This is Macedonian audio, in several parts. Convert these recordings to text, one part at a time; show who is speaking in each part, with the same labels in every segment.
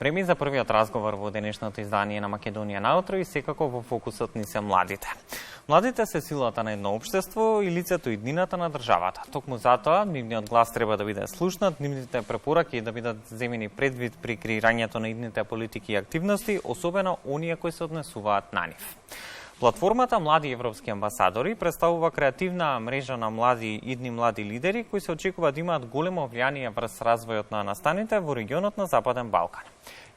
Speaker 1: спреми за првиот разговор во денешното издание на Македонија наутро и секако во фокусот ни се младите. Младите се силата на едно општество и лицето и днината на државата. Токму затоа, нивниот глас треба да биде слушнат, нивните препораки да бидат земени предвид при креирањето на идните политики и активности, особено оние кои се однесуваат на нив. Платформата Млади европски амбасадори представува креативна мрежа на млади идни млади лидери кои се очекува да имаат големо влијание врз развојот на настаните во регионот на Западен Балкан.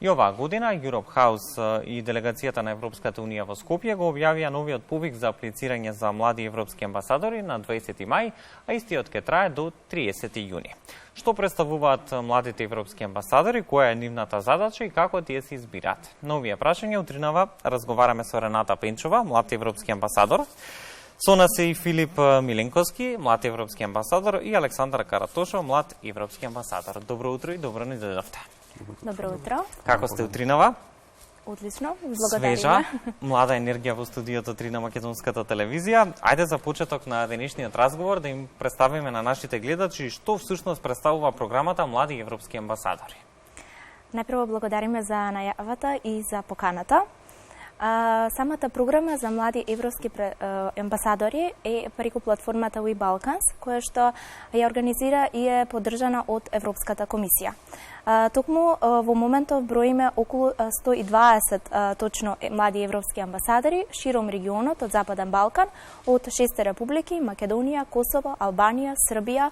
Speaker 1: И оваа година Europe House и делегацијата на Европската унија во Скопје го објавија новиот повик за аплицирање за млади европски амбасадори на 20 мај, а истиот ќе трае до 30 јуни. Што представуваат младите европски амбасадори, која е нивната задача и како тие се избираат? На овие прашања утринава разговараме со Рената Пенчова, млад европски амбасадор. Со нас е и Филип Миленковски, млад европски амбасадор, и Александар Каратошов, млад европски амбасадор. Добро утро и добро ни дојдовте.
Speaker 2: Добро утро.
Speaker 1: Како сте утринава?
Speaker 2: Отлично, благодариме.
Speaker 1: Свежа, млада енергија во студиото 3 на Македонската телевизија. Ајде за почеток на денешниот разговор да им представиме на нашите гледачи што всушност представува програмата Млади европски амбасадори.
Speaker 2: Најпрво благодариме за најавата и за поканата. Самата програма за млади европски амбасадори е преку платформата We Balkans, која што ја организира и е поддржана од Европската комисија. Токму во моментов броиме околу 120 точно млади европски амбасадори широм регионот од Западен Балкан, од 6 републики: Македонија, Косово, Албанија, Србија,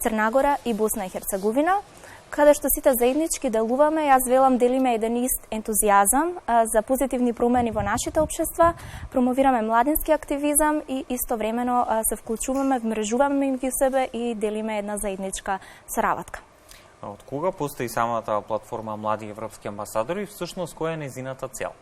Speaker 2: Црнагора и Босна и Херцеговина, каде што сите заеднички делуваме. Јас велам, делиме еден ист ентузијазам за позитивни промени во нашите општества, промовираме младински активизам и истовремено се вклучуваме, вмрежуваме меѓу себе и делиме една заедничка соработка.
Speaker 1: Од кога постои самата платформа Млади европски амбасадори и всушност која е нејзината цел?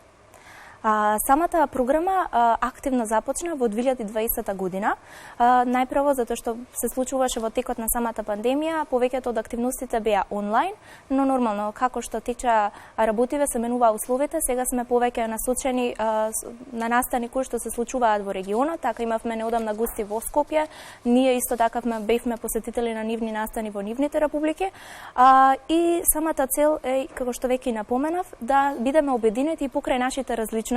Speaker 2: Самата програма активно започна во 2020 година. Најпрво затоа што се случуваше во текот на самата пандемија, повеќето од активностите беа онлайн, но нормално како што теча работиве, се менуваа условите, сега сме повеќе насочени на настани кои што се случуваат во регионот. Така имавме неодамна гости во Скопје, ние исто така бевме посетители на нивни настани во нивните републики. И самата цел е, како што веќе напоменав, да бидеме обединети покрај нашите различности,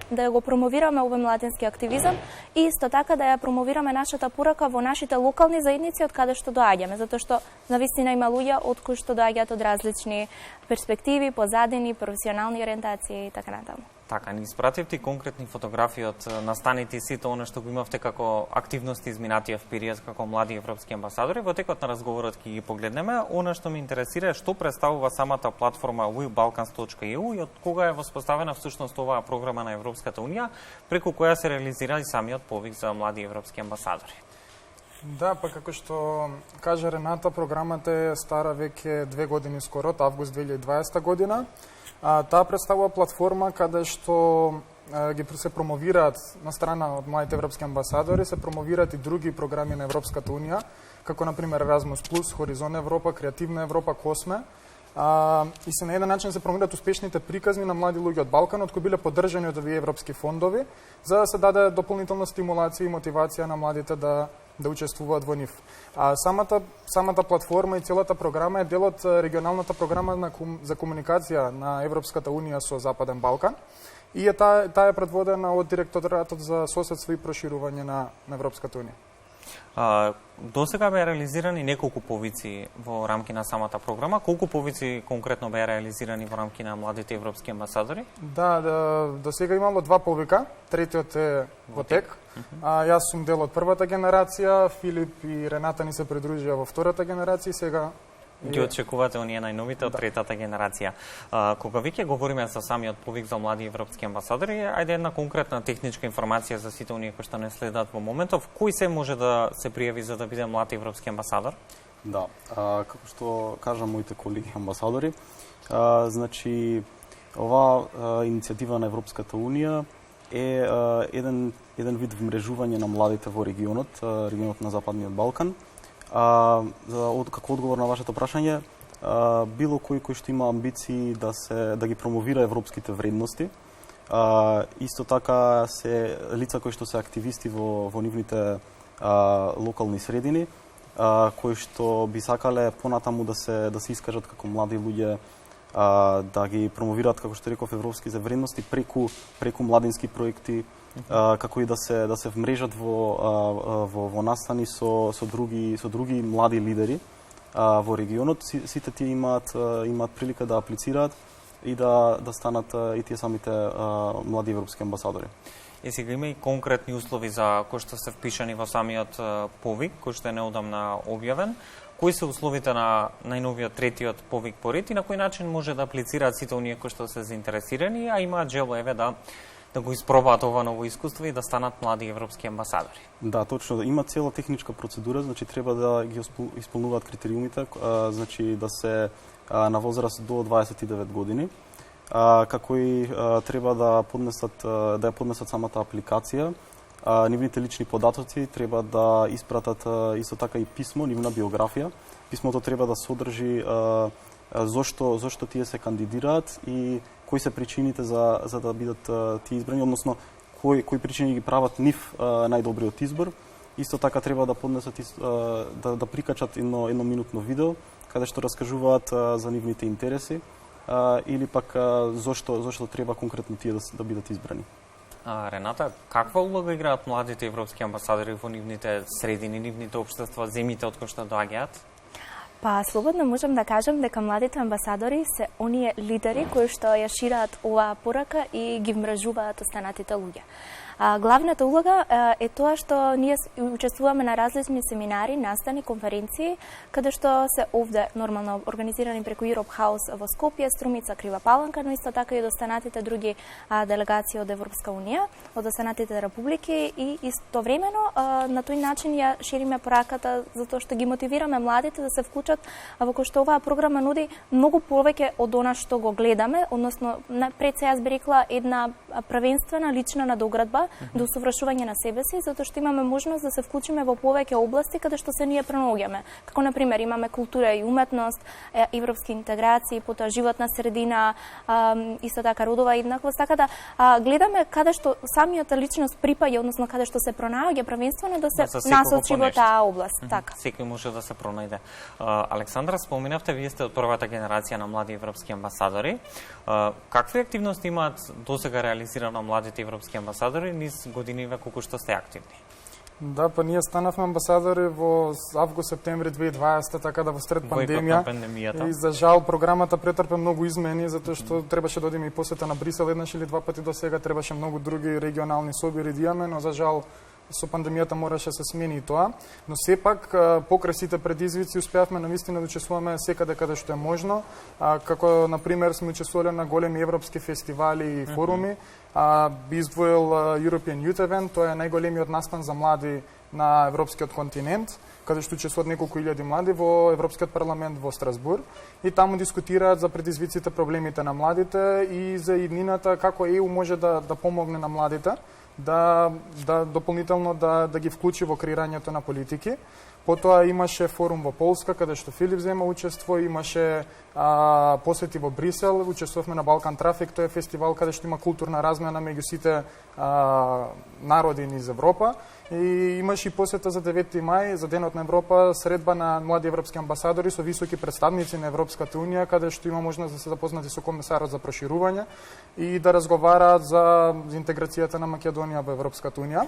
Speaker 2: да го промовираме овој младински активизам и исто така да ја промовираме нашата порака во нашите локални заедници од каде што доаѓаме, затоа што навистина има луѓе од кои што доаѓаат од различни перспективи, позадини, професионални ориентации и така натаму.
Speaker 1: Така, ни испративте конкретни фотографии од настаните и сите она што го имавте како активности изминатиот период како млади европски амбасадори. Во текот на разговорот ќе ги погледнеме. Она што ме интересира е што представува самата платформа webalkans.eu и од кога е воспоставена всушност оваа програма на Европската унија, преку која се реализира и самиот повик за млади европски амбасадори.
Speaker 3: Да, па како што кажа Рената, програмата е стара веќе 2 години скоро, од август 2020 година. Таа представува платформа каде што ги се промовираат на страна од младите европски амбасадори, се промовираат и други програми на Европската унија, како например Erasmus+, Хоризон Европа, Креативна Европа, Косме. И се на еден начин се промовираат успешните приказни на млади луѓе од Балканот кои биле поддржани од овие европски фондови, за да се даде дополнителна стимулација и мотивација на младите да учествуваат во нив. Самата платформа и целата програма е дел од регионалната програма за комуникација на Европската унија со Западен Балкан и таа е предводена од Директоратот за соседство и проширување на Европската унија.
Speaker 1: До сега беа реализирани неколку повици во рамки на самата програма. Колку повици конкретно беа реализирани во рамки на младите европски амбасадори?
Speaker 3: Да, до сега имало 2 повика, третиот е во тек. Јас сум дел од првата генерација, Филип и Рената ни се придружија во втората генерација, сега
Speaker 1: ги очекувате оние најновите од третата генерација. Кога веќе говориме за самиот повик за млади европски амбасадори, ајде една конкретна техничка информација за сите оние кои што не следат во моментов. Кој се може да се пријави за да биде млад европски амбасадор?
Speaker 4: Да, како што кажа моите колеги амбасадори, значи оваа иницијатива на Европската унија е еден вид вмрежување на младите во регионот на Западниот Балкан. Како одговор на вашето прашање, било кој што има амбиции да ги промовира европските вредности, исто така се лица кои што се активисти во нивните локални средини, кои што би сакале понатаму да се искажат како млади луѓе да ги промовираат, како што реков, европските вредности преку младински проекти, како и да се вмрежат во настани со други млади лидери во регионот. Сите тие имаат прилика да аплицираат и да станат и тие самите млади европски амбасадори.
Speaker 1: И сега има и конкретни услови за кои што се впишани во самиот повик, кој што е неодамна објавен. Кои се условите на најновиот третиот повик по ред и на кој начин може да аплицираат сите оние кои што се заинтересирани, а имаат желба да го испробаат ова ново искуство и да станат млади европски амбасадори?
Speaker 4: Да, точно. Има цела техничка процедура, значи треба да ги исполнуваат критериумите, значи да се на возраст до 29 години. Како и треба да ја поднесат самата апликација. Нивните лични податоци треба да испратат исто така и писмо, нивна биографија. Писмото треба да содржи зошто тие се кандидираат и кои се причините за да бидат тие избрани, односно кои причини ги прават нив најдобриот избор. Исто така треба да поднесат да прикачат едно минутно видео каде што раскажуваат за нивните интереси или пак зошто треба конкретно тие да бидат избрани.
Speaker 1: Рената, каква улога играат младите европски амбасадори во нивните средини, нивните општества, земјите од кои што доаѓаат?
Speaker 2: Па, слободно можам да кажам дека младите амбасадори се оние лидери кои што ја шираат оваа порака и ги вмрежуваат останатите луѓе. Главната улога е тоа што ние учествуваме на различни семинари, настани, конференции, каде што се овде нормално организирани преку Europe House во Скопје, Струмица, Крива Паланка, но исто така и од останатите други делегации од Европска унија, од останатите републики и истовремено на тој начин ја шириме пораката затоа што ги мотивираме младите да се вклучат во кој што оваа програма нуди многу повеќе од она што го гледаме, односно пред се јас би рекла една првенствена лична надоградба до усовршување на себе си, затоа што имаме можност да се вклучиме во повеќе области каде што се ние пренаоѓаме. Како на пример имаме култура и уметност, европски интеграции, потоа животна средина, исто така родова еднаквост, така да гледаме каде што самиот личност припаѓа, односно каде што се пронаоѓа првенствено да се насочи во таа област, така.
Speaker 1: Секој може да се пронајде. Александра, споменавте, вие сте од првата генерација на млади европски амбасадори. Какви активности имаат досега реализирано младите европски амбасадори низ годиниве колку што сте активни?
Speaker 3: Да, па ние станавме амбасадори во август-септември 2020, така да во сред пандемија. И за жал програмата претрпе многу измени затоа што требаше да одиме и посета на Брисел еднаш или два пати до сега, требаше многу други регионални собири да имаме, но за жал со пандемијата мораше се смени и тоа, но сепак покрај сите предизвици успеавме навистина да учествуваме секаде каде што е можно, како на пример сме учествувале на големи европски фестивали и форуми. Би издвоил European Youth Event, тоа е најголемиот настан за млади на европскиот континент, каде што учествуваат неколку илјади млади во Европскиот парламент во Страсбург и таму дискутираат за предизвиците, проблемите на младите и за иднината како ЕУ може да помогне на младите да дополнително да ги вклучи во креирањето на политики. Потоа имаше форум во Полска, каде што Филип зема учество, имаше посети во Брисел, учествувавме на Балкан Трафик, тоа е фестивал каде што има културна размена меѓу сите народи низ Европа. И имаше и посета за 9 мај, за Денот на Европа, средба на млади европски амбасадори со високи представници на Европската унија, каде што има можност да се запознати со комесарот за проширување и да разговараат за интеграцијата на Македонија во Европската унија.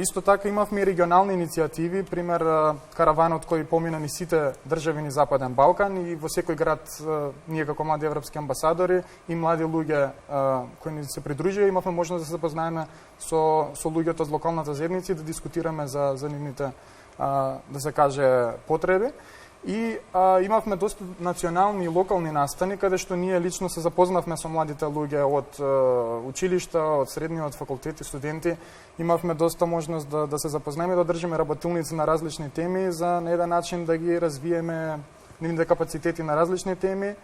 Speaker 3: Исто така имавме и регионални иницијативи, пример караванот кој помина ни сите држави ни Западен Балкан и во секој град ние како млади европски амбасадори и млади луѓе кои ни се придружија имавме можност да се запознаеме со луѓето од локалната заедница и да дискутираме за нивните да се каже потреби. И имавме доста национални и локални настани, каде што ние лично се запознавме со младите луѓе од училишта, од средниот факултети, студенти. Имавме доста можност да се запознаеме, да одржиме работилници на различни теми, за на еден начин да ги развиеме нивните капацитети на различни теми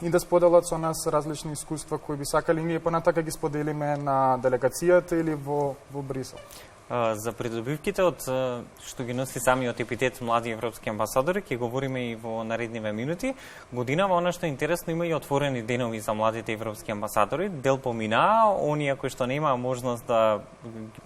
Speaker 3: и да споделат со нас различни искуства кои би сакали ние понатака ги споделиме на делегацијата или во Брисел.
Speaker 1: За придобивките од што ги носи самиот епитет млади европски амбасадори, ќе говориме и во наредниве минути. Годинава она што е интересно, има и отворени денови за младите европски амбасадори. Дел помина, оние кои што немаа можност да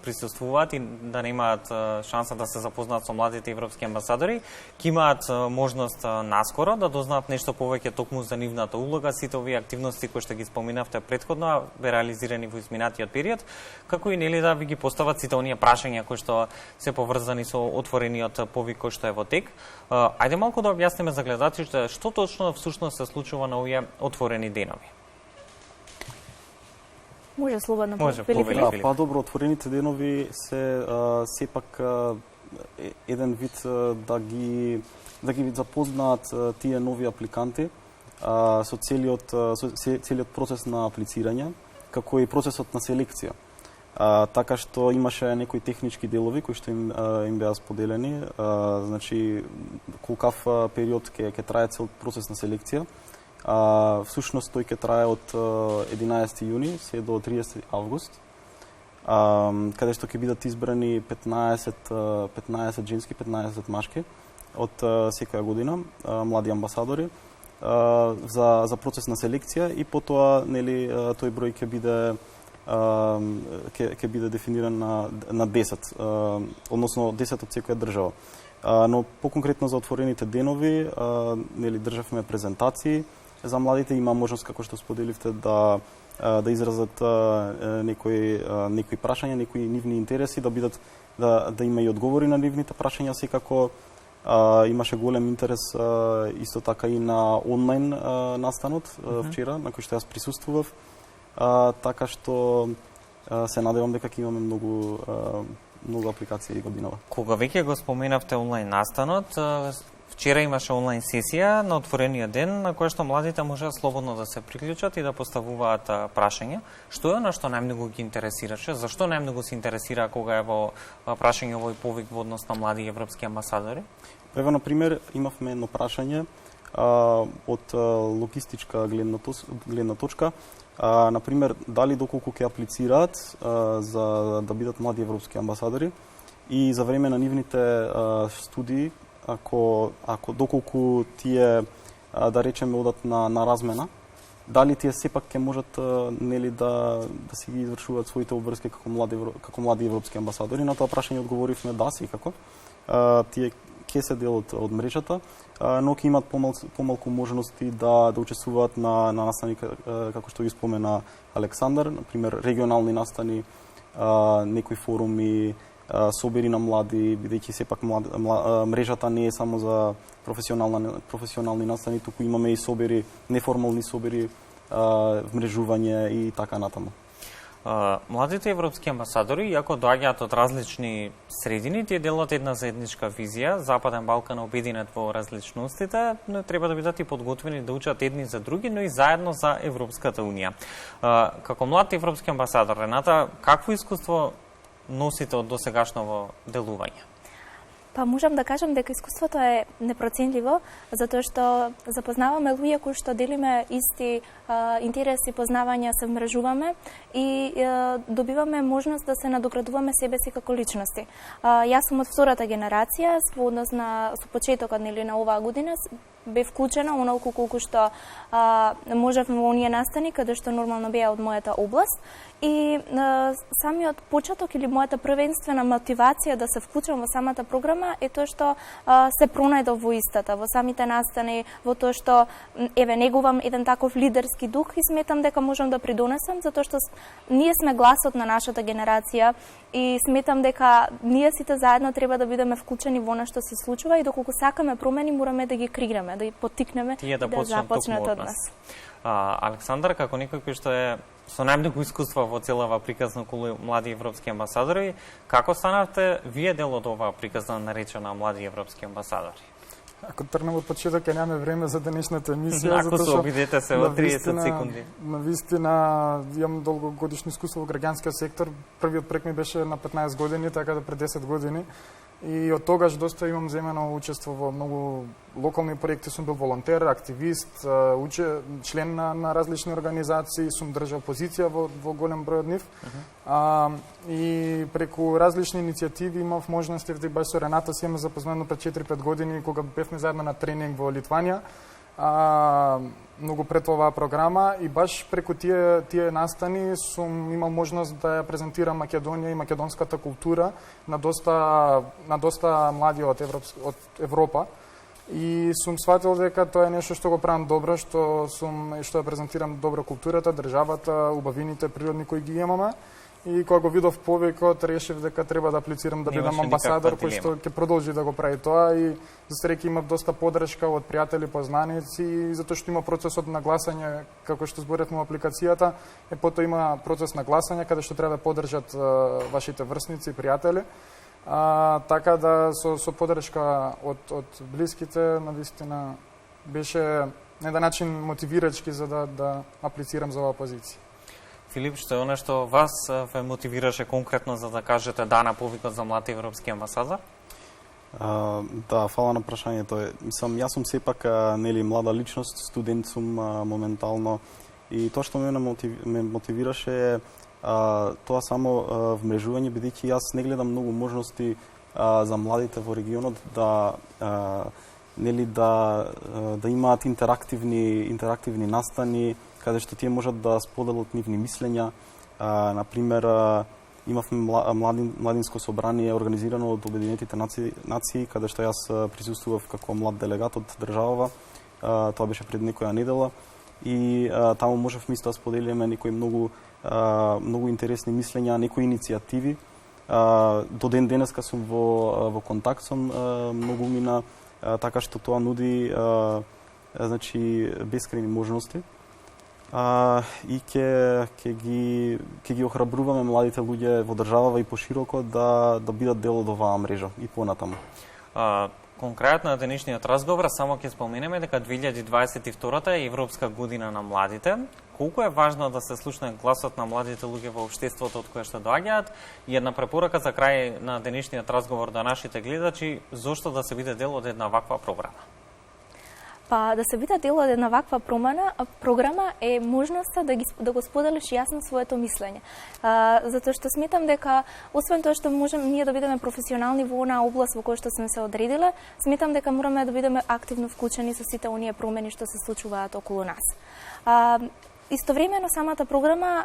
Speaker 1: присуствуваат и да немаат шанса да се запознаат со младите европски амбасадори, ќе имаат можност наскоро да дознаат нешто повеќе токму за нивната улога, сите овие активности кои што ги споминавте претходно, бе реализирани во изминатиот период, како и нели да ви ги постават сите оние прашања кои што се поврзани со отворениот повик кој што е во тек. Ајде малку да објасниме за гледачите што точно всушност се случува на овие отворени денови.
Speaker 2: Може слободно
Speaker 1: повели.
Speaker 4: Па добро, отворените денови се сепак еден вид да ги запознаат тие нови апликанти со целиот процес на аплицирање, како и процесот на селекција. Така што имаше некои технички делови кои што им беа споделени, значи колкав период ќе трае цел процес на селекција. Всушност тој ќе трае од 11 јуни се до 30 август, каде што ќе бидат избрани 15 женски, 15 машки од секоја година, млади амбасадори за процес на селекција, и потоа нели тој број ќе биде дефиниран на 10, односно 10 од секоја држава. Но поконкретно за отворените денови, нели државме презентации за младите, има можност, како што споделивте, да изразат некои прашања, некои нивни интереси, да има и одговори на нивните прашања. Секако имаше голем интерес исто така и на онлайн настанот вчера, на кој што јас присуствував. Така што се надевам дека ќе имаме многу апликации годинава.
Speaker 1: Кога веќе го споменавте онлайн настанот, вчера имаше онлайн сесија на отворениот ден на која што младите можеа слободно да се приклучат и да поставуваат прашања. Што е на што најмногу ги интересираше? Зашто најмногу се интересира кога е во прашање овој повик во однос на млади европски амбасадори?
Speaker 4: Ево, на пример, имавме едно прашање од логистичка гледна точка. Например, дали доколку ќе аплицираат за да бидат млади европски амбасадори и за време на нивните студии, доколку тие, да речеме, одат на размена, дали тие сепак ќе можат нели да си ги извршуваат своите обврски како млади европски амбасадори? На тоа прашање одговоривме да, секако. Тие ќе се дел од мрежата, но ќе имат помалку можности да учествуваат на настани, како што ги спомена Александар, например регионални настани, некои форуми, собери на млади, бидејќи сепак мрежата не е само за професионални настани, туку имаме и собери, неформални собери, вмрежување и така натаму.
Speaker 1: Младите европски амбасадори, иако доаѓаат од различни средини, тие делат една заедничка визија. Западен Балкан обединет во различностите, но треба да бидат и подготвени да учат едни за други, но и заедно за Европската унија. Како млад европски амбасадор, Рената, какво искуство носите од досегашново делување?
Speaker 2: Па можам да кажам дека искуството е непроценливо, затоа што запознаваме луѓе кои што делиме исти интереси, познавања, се вмрежуваме и добиваме можност да се надоградуваме себе си како личности. Јас сум од втората генерација, во однос со почетокот нели на оваа година бе вклучена онолку колку што можевме во оние настани каде што нормално беа од мојата област, и самиот почеток или мојата првенствена мотивација да се вклучам во самата програма е тоа што се пронајдов во истата, во самите настани, во тоа што негувам еден таков лидерски дух и сметам дека можам да придонесам, затоа што ние сме гласот на нашата генерација и сметам дека ние сите заедно треба да бидеме вклучени во она што се случува и доколку сакаме промени мораме да ги креираме, да ги поттикнеме
Speaker 1: и да
Speaker 2: започнат од нас.
Speaker 1: Александар, како некој кој што е со најмногу искуства во целава приказна околу млади европски амбасадори, како станавте вие дел од оваа приказна наречена млади европски амбасадори?
Speaker 3: Ако тргнем од почеток, ќе немаме време за денешната емисија,
Speaker 1: ако се обидете се во 30 секунди.
Speaker 3: Навистина, имам долгогодишно искуство во граѓанскиот сектор. Првиот проект ми беше на 15 години, така да пред 10 години. И од тогаш доста имам земено учество во многу локални проекти, сум бил волонтер, активист, член на различни организации, сум држал позиција во голем број од нив. И преку различни иницијативи имав можности, баш со Рената си имаме запознано пред 4-5 години, кога бевме заедно на тренинг во Литванија, многу пред оваа програма, и баш преку тие настани сум имал можност да ја презентирам Македонија и македонската култура на доста млади од Европа. И сум сватил дека тоа е нешто што го правам добро, што ја презентирам добро културата, државата, убавините природни кои ги имаме. И кога го видов повикот, решив дека треба да аплицирам да бидам амбасадор кој што ќе продолжи да го прави тоа, и за среќа имав доста поддршка од пријатели, познаници, и затоа што има процесот на гласање, како што зборевме во апликацијата, потоа има процес на гласање каде што треба да поддржат вашите врсници и пријатели. Така да со поддршка од блиските, навистина беше на еден начин мотивирачки за да аплицирам за оваа позиција.
Speaker 1: Филип, што е оно што вас ве мотивираше конкретно за да кажете да на повикот за млад европски амбасадор?
Speaker 4: Да, фала на прашањето. Мислам, јас сум сепак млада личност, студент сум моментално, и тоа што ме мотивираше е тоа само вмрежување, бидејќи јас не гледам многу можности за младите во регионот да имаат интерактивни настани, каде што тие можат да споделат нивни мислења. Например, имавме младинско собрание организирано од Обединетите нации, каде што јас присуствував како млад делегат од државава. Тоа беше пред некоја недела. И таму можевме исто да споделиме некои многу интересни мислења, некои иницијативи. До ден денеска сум во контакт со многу мина, така што тоа нуди бескрајни можности. И ќе ги охрабруваме младите луѓе во државава и пошироко да бидат дел од оваа мрежа и понатаму.
Speaker 1: Конкретно на денешниот разговор само ќе споменеме дека 2022 е Европска година на младите. Колку е важно да се слушне гласот на младите луѓе во општеството од кое што доаѓаат, и една препорака за крај на денешниот разговор до нашите гледачи, зошто да се биде дел од една ваква програма?
Speaker 2: Па да се биде дел од една ваква програма е можноста да го споделиш јасно своето мислење. Затоа што сметам дека освен тоа што можеме ние да бидеме професионални во онаа област во која што сме се одредиле, сметам дека мораме да бидеме активно вклучени со сите оние промени што се случуваат околу нас. Истовремено самата програма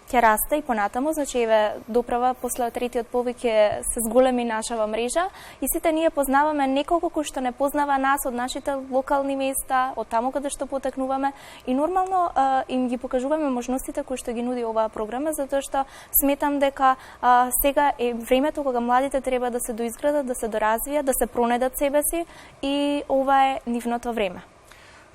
Speaker 2: ќе расте и понатаму, значи еве доправа после третиот повик се зголеми нашава мрежа и сите ние познаваме неколку кои што не познава нас од нашите локални места, од таму каде што потекнуваме, и нормално им ги покажуваме можностите кои што ги нуди оваа програма, затоа што сметам дека сега е времето кога младите треба да се доизградат, да се доразвијат, да се пронедат себе си, и ова е нивното време.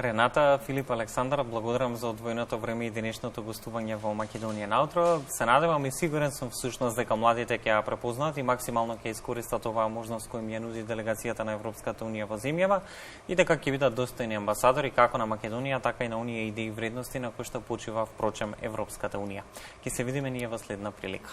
Speaker 1: Рената, Филип, Александар, благодарам за одвоеното време и денешното гостување во Македонија наутро. Се надевам и сигурен сум всушност дека младите ќе ја препознаат и максимално ќе искористат оваа можност која им ја нуди делегацијата на Европската унија во земјава, и дека ќе бидат достојни амбасадори како на Македонија, така и на оние идеи и вредности на кои што почива впрочем Европската унија. Ќе се видиме ние во следна прилика.